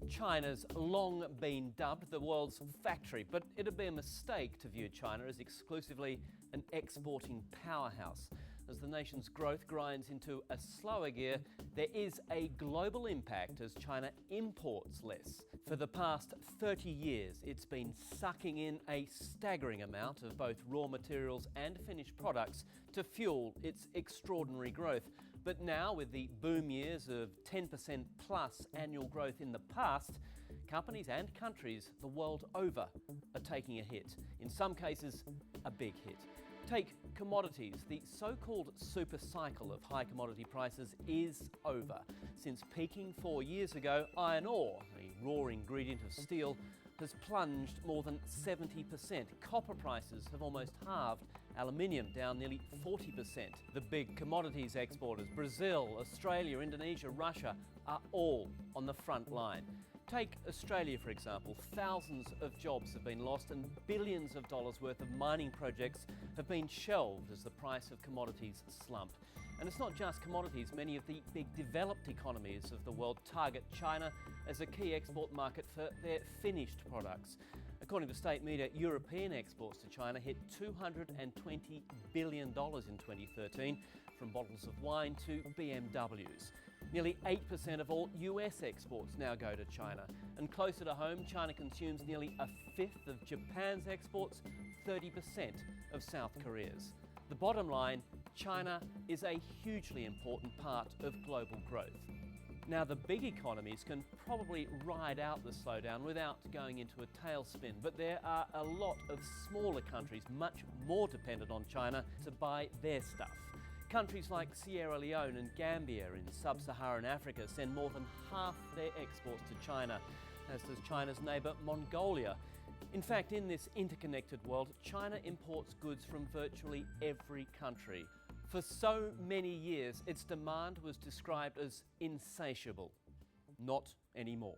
China's long been dubbed the world's factory, but it'd be a mistake to view China as exclusively an exporting powerhouse. As the nation's growth grinds into a slower gear, there is a global impact as China imports less. For the past 30 years, it's been sucking in a staggering amount of both raw materials and finished products to fuel its extraordinary growth. But now, with the boom years of 10% plus annual growth in the past, companies and countries the world over are taking a hit. In some cases, a big hit. Take commodities. The so-called super cycle of high commodity prices is over. Since peaking 4 years ago, iron ore, a raw ingredient of steel, has plunged more than 70%. Copper prices have almost halved. Aluminium down nearly 40%. The big commodities exporters, Brazil, Australia, Indonesia, Russia, are all on the front line. Take Australia, for example. Thousands of jobs have been lost and billions of dollars worth of mining projects have been shelved as the price of commodities slump. And it's not just commodities. Many of the big developed economies of the world target China as a key export market for their finished products. According to state media, European exports to China hit $220 billion in 2013, from bottles of wine to BMWs. Nearly 8% of all US exports now go to China. And closer to home, China consumes nearly a fifth of Japan's exports, 30% of South Korea's. The bottom line, China is a hugely important part of global growth. Now, the big economies can probably ride out the slowdown without going into a tailspin, but there are a lot of smaller countries much more dependent on China to buy their stuff. Countries like Sierra Leone and Gambia in sub-Saharan Africa send more than half their exports to China, as does China's neighbour Mongolia. In fact, in this interconnected world, China imports goods from virtually every country. For so many years, its demand was described as insatiable. Not anymore.